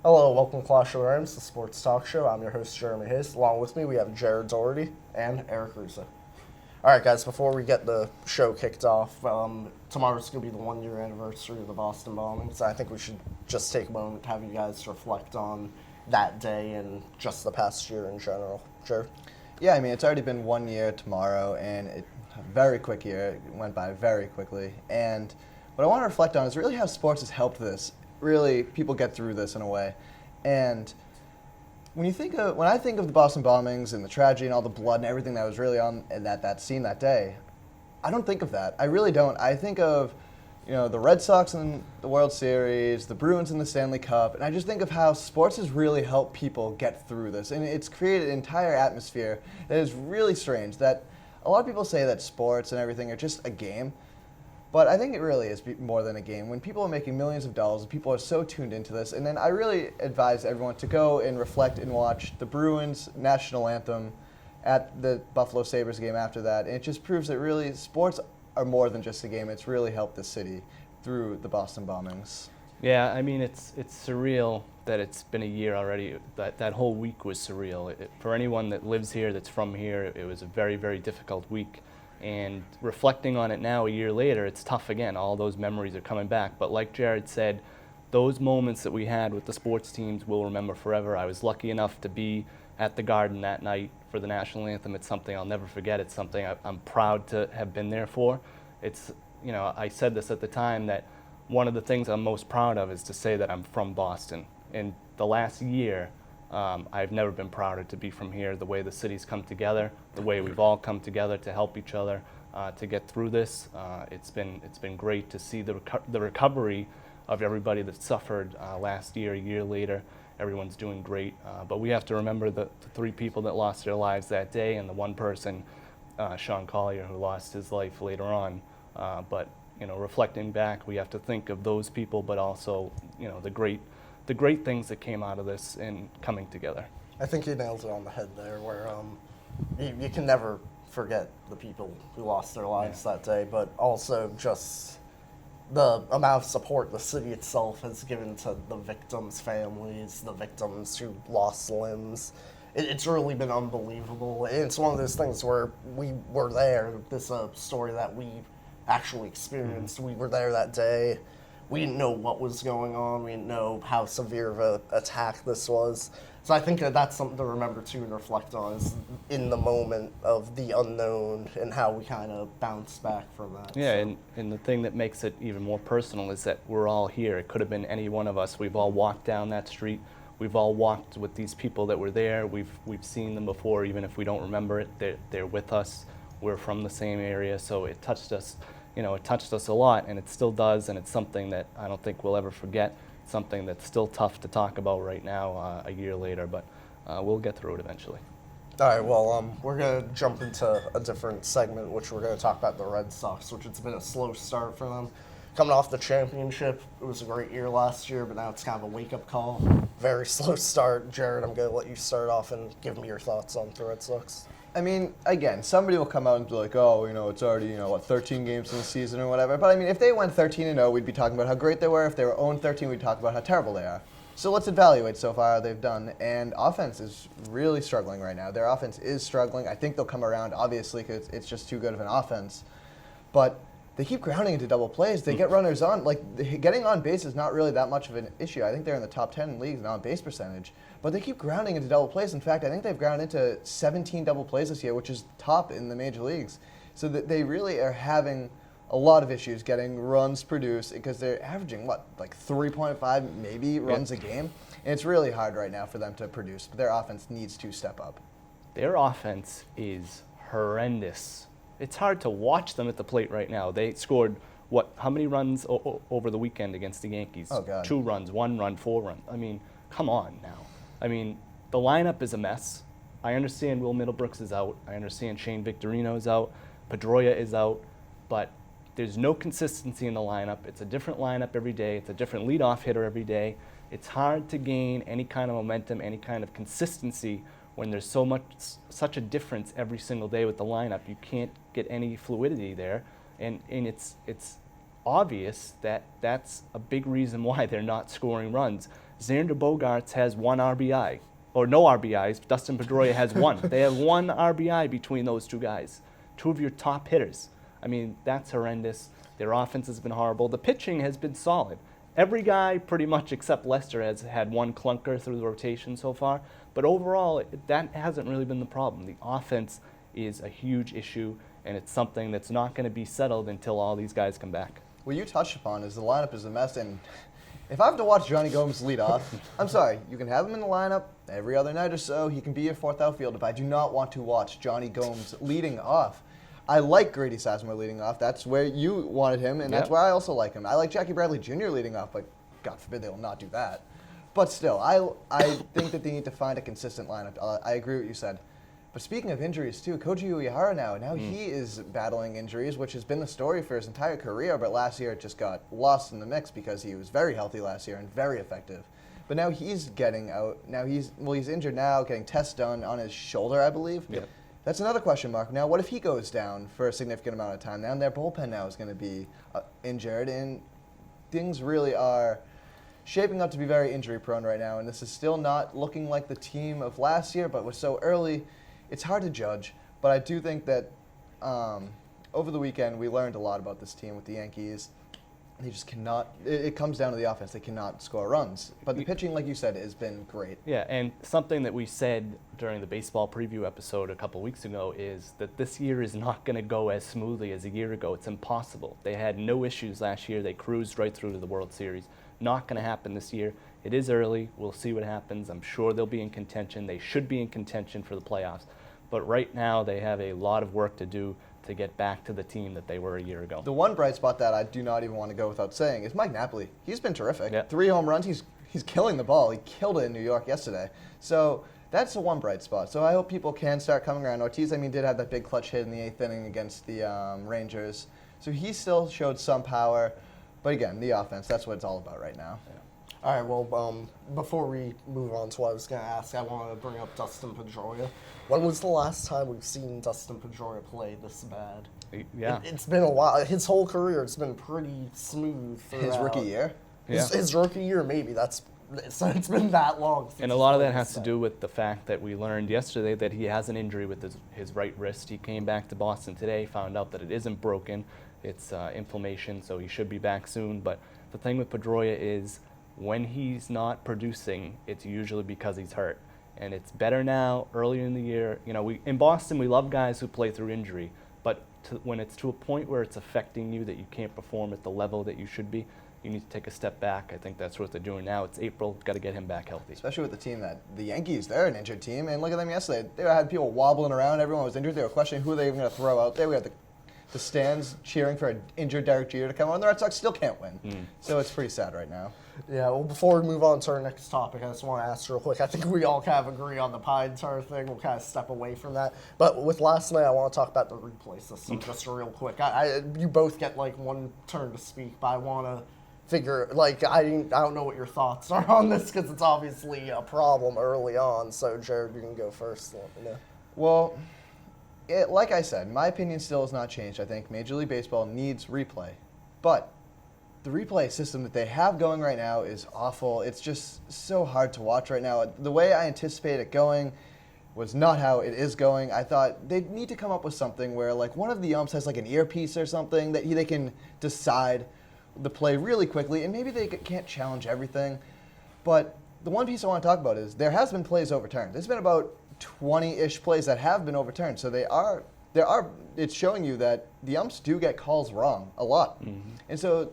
Hello, welcome to Clash of the Rams, the sports talk show. I'm your host, Jeremy Hayes. Along with me, we have Jared Doherty and Eric Russo. All right, guys, before we get the show kicked off, tomorrow's going to be the one-year anniversary of the Boston bombings. I think we should just take a moment to have you guys reflect on that day and just the past year in general. Jared? Yeah, I mean, it's already been 1 year tomorrow, and a very quick year. It went by very quickly. And what I want to reflect on is really how sports has helped this. Really, people get through this in a way. And when I think of the Boston bombings and the tragedy and all the blood and everything that was really on that scene that day, I don't think of that. I really don't. I think of, the Red Sox in the World Series, the Bruins in the Stanley Cup, and I just think of how sports has really helped people get through this. And it's created an entire atmosphere that is really strange. That a lot of people say that sports and everything are just a game, but I think it really is more than a game. When people are making millions of dollars, people are so tuned into this. And then I really advise everyone to go and reflect and watch the Bruins national anthem at the Buffalo Sabres game after that. And it just proves that really sports are more than just a game. It's really helped the city through the Boston bombings. Yeah, I mean, it's surreal that it's been a year already. That whole week was surreal. For anyone that lives here, that's from here, it was a very, very difficult week. And reflecting on it now, a year later, it's tough again. All those memories are coming back. But like Jared said, those moments that we had with the sports teams we'll remember forever. I was lucky enough to be at the Garden that night for the national anthem. It's something I'll never forget. It's something I'm proud to have been there for. It's, I said this at the time that one of the things I'm most proud of is to say that I'm from Boston. In the last year, I've never been prouder to be from here, the way the city's come together, the way we've all come together to help each other to get through this. It's been great to see the recovery of everybody that suffered last year, a year later. Everyone's doing great, but we have to remember the three people that lost their lives that day and the one person, Sean Collier, who lost his life later on. But reflecting back, we have to think of those people, but also the great things that came out of this and coming together. I think you nailed it on the head there, where you can never forget the people who lost their lives that day, but also just the amount of support the city itself has given to the victims' families, the victims who lost limbs. It's really been unbelievable. It's one of those things where we were there. This is a story that we actually experienced. We were there that day. We didn't know what was going on. We didn't know how severe of an attack this was. So I think that's something to remember too and reflect on, is in the moment of the unknown and how we kind of bounce back from that. Yeah, so. and the thing that makes it even more personal is that we're all here. It could have been any one of us. We've all walked down that street. We've all walked with these people that were there. We've seen them before, even if we don't remember it. They're with us. We're from the same area, so it touched us. It touched us a lot, and it still does, and it's something that I don't think we'll ever forget. It's something that's still tough to talk about right now, a year later, but we'll get through it eventually. All right, well, we're going to jump into a different segment, which we're going to talk about the Red Sox, which it's been a slow start for them. Coming off the championship, it was a great year last year, but now it's kind of a wake-up call. Very slow start. Jared, I'm going to let you start off and give me your thoughts on the Red Sox. I mean, again, somebody will come out and be like, oh, it's already, 13 games in the season or whatever. But I mean, if they went 13-0, we'd be talking about how great they were. If they were 0-13, we'd talk about how terrible they are. So let's evaluate so far how they've done. And offense is really struggling right now. Their offense is struggling. I think they'll come around, obviously, because it's just too good of an offense. But they keep grounding into double plays. They get runners on. Getting on base is not really that much of an issue. I think they're in the top 10 in leagues in on-base percentage. But they keep grounding into double plays. In fact, I think they've ground into 17 double plays this year, which is top in the major leagues. So that they really are having a lot of issues getting runs produced because they're averaging, 3.5 maybe runs a game? And it's really hard right now for them to produce. But their offense needs to step up. Their offense is horrendous. It's hard to watch them at the plate right now. They scored, how many runs over the weekend against the Yankees? Oh, God. 2 runs, 1 run, 4 runs. I mean, come on now. I mean, the lineup is a mess. I understand Will Middlebrooks is out. I understand Shane Victorino is out. Pedroia is out. But there's no consistency in the lineup. It's a different lineup every day. It's a different leadoff hitter every day. It's hard to gain any kind of momentum, any kind of consistency when there's such a difference every single day with the lineup. You can't get any fluidity there. And it's obvious that that's a big reason why they're not scoring runs. Xander Bogaerts has 1 RBI, or no RBIs. Dustin Pedroia has 1. They have 1 RBI between those two guys, 2 of your top hitters. I mean, that's horrendous. Their offense has been horrible. The pitching has been solid. Every guy, pretty much except Lester, has had 1 clunker through the rotation so far. But overall, that hasn't really been the problem. The offense is a huge issue, and it's something that's not going to be settled until all these guys come back. What you touched upon is the lineup is a mess, and if I have to watch Johnny Gomes lead off, I'm sorry, you can have him in the lineup every other night or so. He can be your 4th outfielder, but I do not want to watch Johnny Gomes leading off. I like Grady Sizemore leading off. That's where you wanted him, and that's where I also like him. I like Jackie Bradley Jr. leading off, but God forbid they will not do that. But still, I think that they need to find a consistent lineup. I agree with what you said. But speaking of injuries, too, Koji Uehara now he is battling injuries, which has been the story for his entire career, but last year it just got lost in the mix because he was very healthy last year and very effective. But now he's getting out. Now he's injured now, getting tests done on his shoulder, I believe. Yep. That's another question mark. Now, what if he goes down for a significant amount of time? Now their bullpen now is going to be injured, and things really are shaping up to be very injury-prone right now, and this is still not looking like the team of last year, but we're so early, it's hard to judge. But I do think that over the weekend we learned a lot about this team with the Yankees. They just cannot, it comes down to the offense. They cannot score runs. But the pitching, like you said, has been great. Yeah, and something that we said during the baseball preview episode a couple weeks ago is that this year is not going to go as smoothly as a year ago. It's impossible. They had no issues last year. They cruised right through to the World Series. Not going to happen this year. It is early. We'll see what happens. I'm sure they'll be in contention. They should be in contention for the playoffs. But right now they have a lot of work to do to get back to the team that they were a year ago. The one bright spot that I do not even want to go without saying is Mike Napoli. He's been terrific. Yep. 3 home runs. He's killing the ball. He killed it in New York yesterday. So that's the one bright spot. So I hope people can start coming around. Ortiz, did have that big clutch hit in the 8th inning against the Rangers. So he still showed some power. But again, the offense, that's what it's all about right now. Yeah. All right, well, before we move on to what I was going to ask, I want to bring up Dustin Pedroia. When was the last time we've seen Dustin Pedroia play this bad? Yeah. It's been a while. His whole career, it's been pretty smooth throughout. His rookie year? His rookie year, maybe. It's been that long. Since And a lot of that has to do with the fact that we learned yesterday that he has an injury with his right wrist. He came back to Boston today, found out that it isn't broken. It's inflammation, so he should be back soon. But the thing with Pedroia is when he's not producing, it's usually because he's hurt. And it's better now, earlier in the year. You know, in Boston, we love guys who play through injury. But when it's to a point where it's affecting you, that you can't perform at the level that you should be, you need to take a step back. I think that's what they're doing now. It's April. Got to get him back healthy. Especially with the team the Yankees, they're an injured team. And look at them yesterday. They had people wobbling around. Everyone was injured. They were questioning who they were even going to throw out there. We had the stands cheering for an injured Derek Jeter to come on. The Red Sox still can't win. So it's pretty sad right now. Yeah, well, before we move on to our next topic, I just want to ask real quick. I think we all kind of agree on the Pine Tar thing. We'll kind of step away from that. But with last night, I want to talk about the replay system just real quick. You both get like one turn to speak, but I want to figure, I don't know what your thoughts are on this because it's obviously a problem early on. So, Jared, you can go first. Let me know. Well, like I said, my opinion still has not changed. I think Major League Baseball needs replay. But the replay system that they have going right now is awful. It's just so hard to watch right now. The way I anticipated it going was not how it is going. I thought they'd need to come up with something where one of the umps has an earpiece or something that they can decide the play really quickly, and maybe they can't challenge everything. But the one piece I want to talk about is there has been plays overturned. There's been about 20-ish plays that have been overturned. So it's showing you that the umps do get calls wrong a lot. And so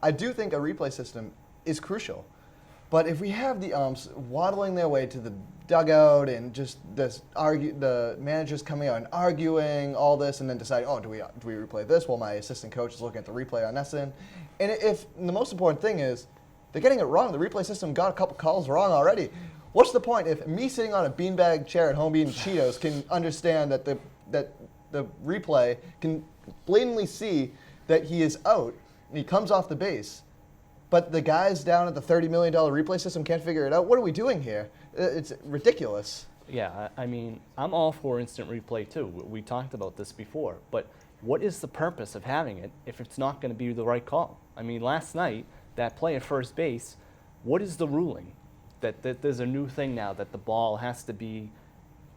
I do think a replay system is crucial. But if we have the umps waddling their way to the dugout and just the managers coming out and arguing all this and then deciding, do we replay this while my assistant coach is looking at the replay on this end? And the most important thing is they're getting it wrong. The replay system got a couple calls wrong already. What's the point if me sitting on a beanbag chair at home eating Cheetos can understand that the replay can blatantly see that he is out and he comes off the base, but the guys down at the $30 million replay system can't figure it out? What are we doing here? It's ridiculous. Yeah, I'm all for instant replay too. We talked about this before, but what is the purpose of having it if it's not going to be the right call? I mean, last night, that play at first base, what is the ruling? That there's a new thing now that the ball has to be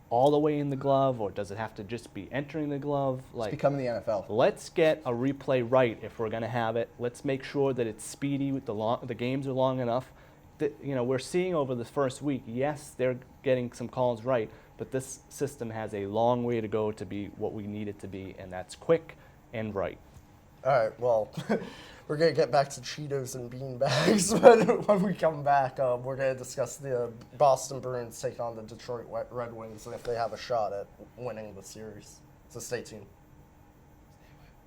all the way in the glove, or does it have to just be entering the glove? It's becoming the NFL. Let's get a replay right if we're going to have it. Let's make sure that it's speedy. The games are long enough. We're seeing over the first week, yes, they're getting some calls right, but this system has a long way to go to be what we need it to be, and that's quick and right. All right, well, we're going to get back to Cheetos and beanbags, but when we come back, we're going to discuss the Boston Bruins take on the Detroit Red Wings and if they have a shot at winning the series. So stay tuned.